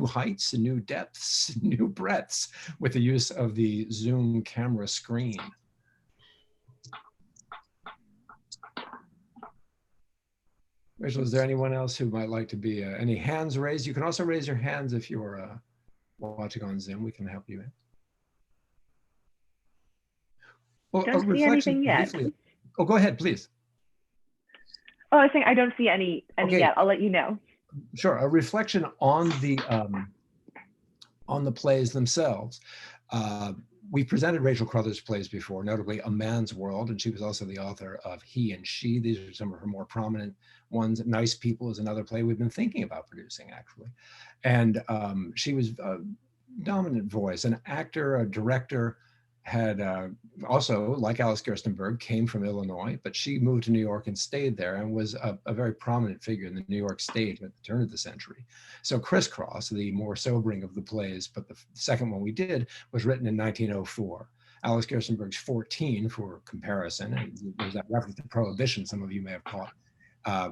heights, new depths, new breadths with the use of the Zoom camera screen. Rachel, is there anyone else who might like to be, any hands raised? You can also raise your hands if you're watching on Zoom. We can help you in. Well, Don't see anything yet. Briefly. Oh, go ahead, please. Oh, I was saying I don't see any Okay. yet. I'll let you know. Sure. A reflection on the plays themselves. We presented Rachel Crothers' plays before, notably A Man's World, and she was also the author of He and She. These are some of her more prominent ones. Nice People is another play we've been thinking about producing, actually. And she was a dominant voice, an actor, a director, had also, like Alice Gerstenberg, came from Illinois, but she moved to New York and stayed there and was a very prominent figure in the New York stage at the turn of the century. So Crisscross, the more sobering of the plays, but the second one we did was written in 1904. Alice Gerstenberg's 14, for comparison, and there's that reference to Prohibition some of you may have caught,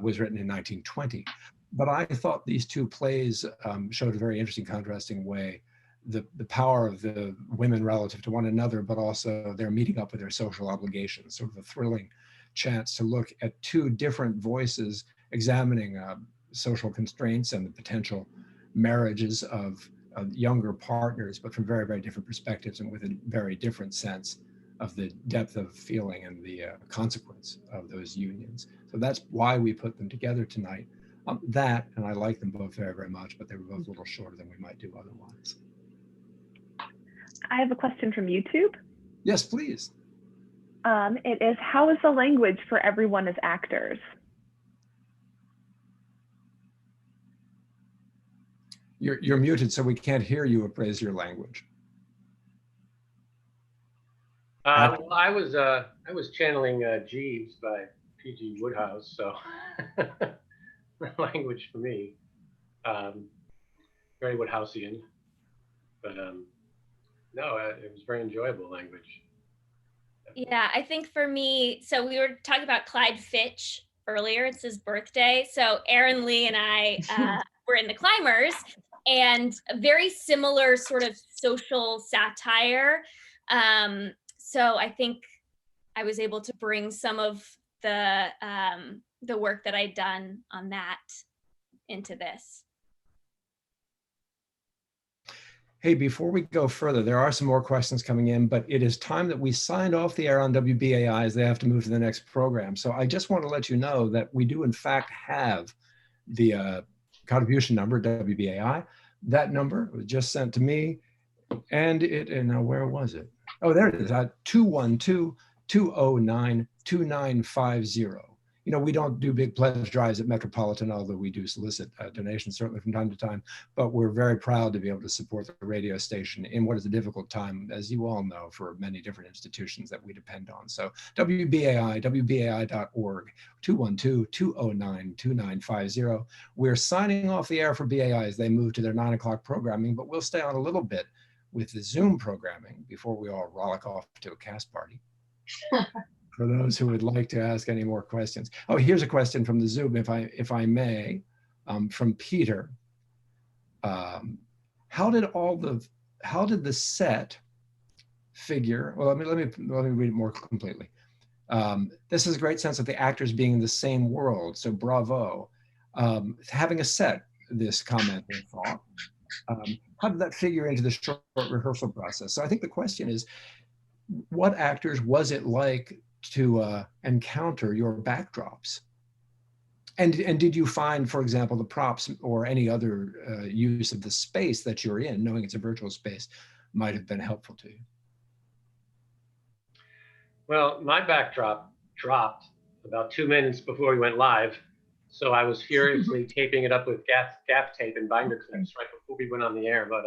was written in 1920. But I thought these two plays showed a very interesting contrasting way the power of the women relative to one another, but also their meeting up with their social obligations, sort of a thrilling chance to look at two different voices examining social constraints and the potential marriages of younger partners, but from very, very different perspectives and with a very different sense of the depth of feeling and the consequence of those unions. So that's why we put them together tonight. That, and I like them both very, very much, but they were both a little shorter than we might do otherwise. I have a question from YouTube. Yes, please. It is, how is the language for everyone as actors? You're muted, so we can't hear you appraise your language. Well, I was channeling Jeeves by P.G. Woodhouse, so language for me, very Woodhouseian, but no, it was very enjoyable language. Yeah, I think for me, so we were talking about Clyde Fitch earlier. It's his birthday. So Aaron Lee and I were in The Climbers, and a very similar sort of social satire. So I think I was able to bring some of the work that I'd done on that into this. Hey, before we go further, there are some more questions coming in, but it is time that we signed off the air on WBAI as they have to move to the next program. So I just want to let you know that we do in fact have the contribution number, WBAI. That number was just sent to me, and now where was it? Oh, there it is, 212-209-2950. You know, we don't do big pledge drives at Metropolitan, although we do solicit donations certainly from time to time, but we're very proud to be able to support the radio station in what is a difficult time, as you all know, for many different institutions that we depend on. So WBAI, WBAI.org, 212-209-2950. We're signing off the air for BAI as they move to their 9 o'clock programming, but we'll stay on a little bit with the Zoom programming before we all rollick off to a cast party. For those who would like to ask any more questions. Oh, here's a question from the Zoom, if I may, from Peter. How did the set figure? Well, let me read it more completely. This is a great sense of the actors being in the same world. So bravo. Having a set, this commenter thought. How did that figure into the short rehearsal process? So I think the question is, what actors was it like to encounter your backdrops? And did you find, for example, the props or any other use of the space that you're in, knowing it's a virtual space, might have been helpful to you? Well, my backdrop dropped about 2 minutes before we went live. So I was furiously taping it up with gaff tape and binder clips right before we went on the air. But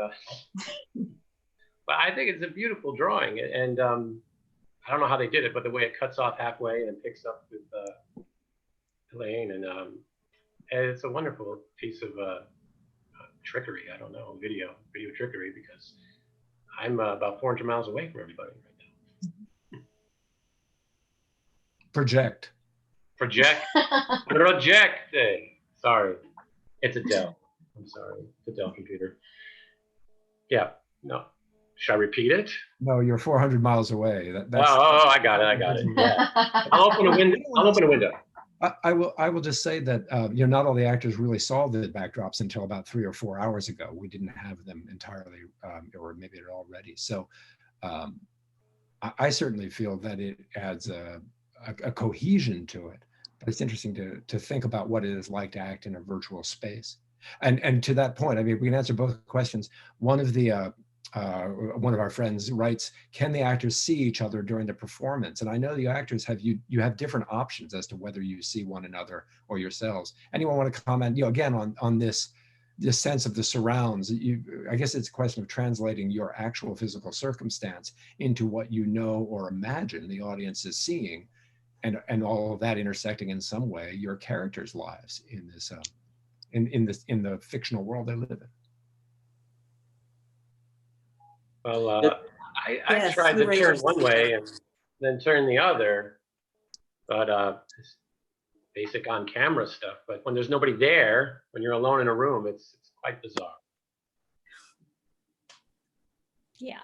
I think it's a beautiful drawing. And I don't know how they did it, but the way it cuts off halfway and picks up with Elaine. And it's a wonderful piece of trickery. I don't know, video trickery, because I'm about 400 miles away from everybody right now. Project. Project. Sorry, it's a Dell. I'm sorry, it's a Dell computer. Yeah, no. Should I repeat it? No, you're 400 miles away. Oh, I got it. Yeah. I'll open a window. I will just say that not all the actors really saw the backdrops until about 3 or 4 hours ago. We didn't have them entirely, or maybe they're all ready. So I certainly feel that it adds a cohesion to it. But it's interesting to think about what it is like to act in a virtual space. And to that point, I mean, we can answer both questions. One of our friends writes, can the actors see each other during the performance? And I know the actors you have different options as to whether you see one another or yourselves. Anyone want to comment, again, on this sense of the surrounds? I guess it's a question of translating your actual physical circumstance into what you know or imagine the audience is seeing, and all of that intersecting in some way your characters' lives in this in the fictional world they live in. Well, I Yes, tried to turn narrators. one way and then turn the other, but it's basic on camera stuff. But when there's nobody there, when you're alone in a room, it's quite bizarre. Yeah.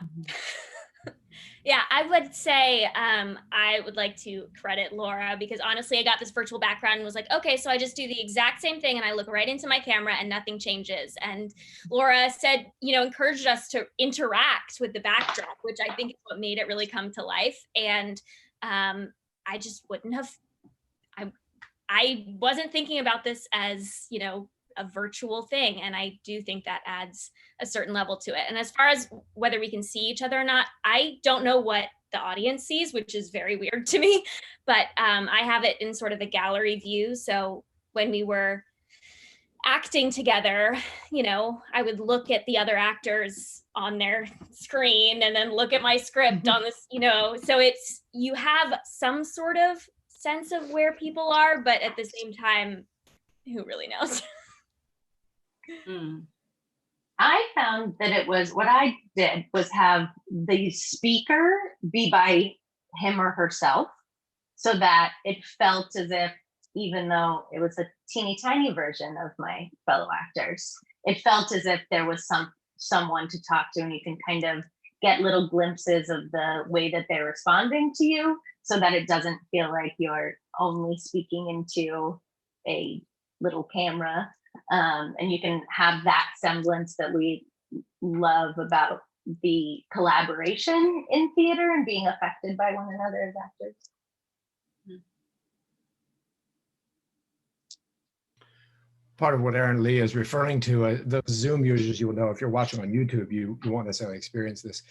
Yeah, I would say I would like to credit Laura, because honestly, I got this virtual background and was like, okay, so I just do the exact same thing and I look right into my camera and nothing changes. And Laura said, encouraged us to interact with the backdrop, which I think is what made it really come to life. And I just wouldn't have, I wasn't thinking about this as, a virtual thing. And I do think that adds a certain level to it. And as far as whether we can see each other or not, I don't know what the audience sees, which is very weird to me, but I have it in sort of the gallery view. So when we were acting together, I would look at the other actors on their screen and then look at my script on this, so you have some sort of sense of where people are, but at the same time, who really knows? I found that what I did was have the speaker be by him or herself, so that it felt as if, even though it was a teeny tiny version of my fellow actors, it felt as if there was someone to talk to, and you can kind of get little glimpses of the way that they're responding to you, so that it doesn't feel like you're only speaking into a little camera. And you can have that semblance that we love about the collaboration in theater and being affected by one another as actors. Part of what Erin Lee is referring to, those Zoom users, you will know, if you're watching on YouTube, you won't necessarily experience this.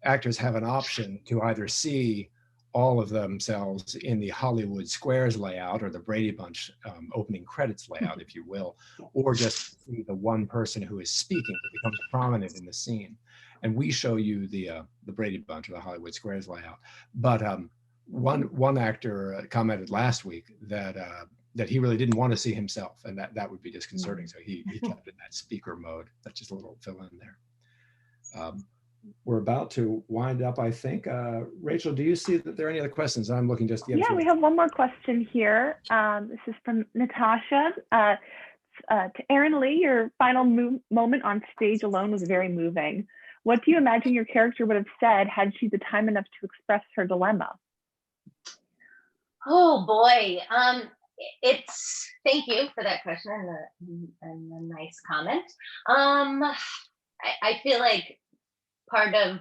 Actors have an option to either see all of themselves in the Hollywood Squares layout, or the Brady Bunch opening credits layout, if you will, or just see the one person who is speaking that becomes prominent in the scene. And we show you the Brady Bunch, or the Hollywood Squares layout. But one actor commented last week that he really didn't want to see himself, and that would be disconcerting. So he kept in that speaker mode. That's just a little fill in there. We're about to wind up, I think. Rachel, do you see that there are any other questions? I'm looking just to get Yeah, we have one more question here. This is from Natasha. To Erin Lee, your final moment on stage alone was very moving. What do you imagine your character would have said had she the time enough to express her dilemma? Oh boy. Thank you for that question and a nice comment. I feel like part of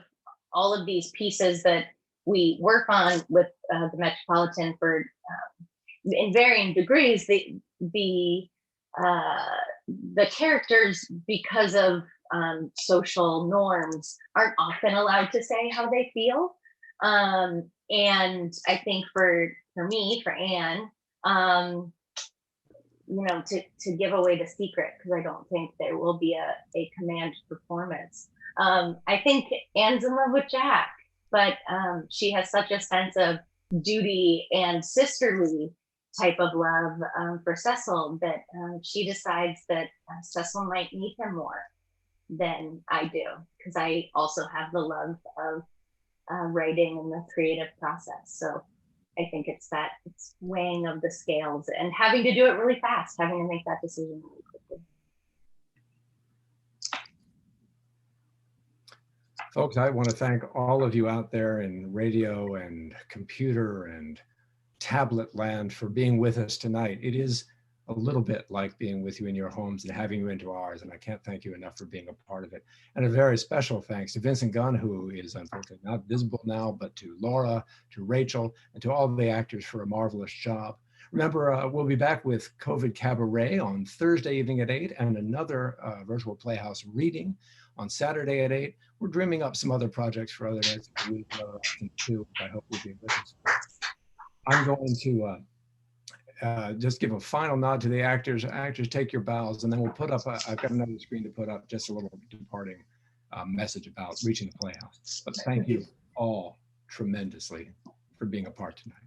all of these pieces that we work on with the Metropolitan in varying degrees, the characters, because of social norms, aren't often allowed to say how they feel. And I think for me, for Anne, to give away the secret, because I don't think there will be a command performance. I think Anne's in love with Jack, but she has such a sense of duty and sisterly type of love for Cecil, that she decides that Cecil might need him more than I do, because I also have the love of writing and the creative process. So I think it's weighing of the scales and having to do it really fast, having to make that decision really quickly. Folks, I want to thank all of you out there in radio and computer and tablet land for being with us tonight. It is a little bit like being with you in your homes and having you into ours, and I can't thank you enough for being a part of it. And a very special thanks to Vincent Gunn, who is unfortunately not visible now, but to Laura, to Rachel, and to all the actors for a marvelous job. Remember, we'll be back with COVID Cabaret on Thursday evening at 8 and another virtual Playhouse reading on Saturday at 8. We're dreaming up some other projects for other nights of the week too. I hope you'll be with us. I'm going to just give a final nod to the actors. Actors, take your bows, and then we'll put up, I've got another screen to put up, just a little departing message about reaching the Playhouse. But thank you all tremendously for being a part tonight.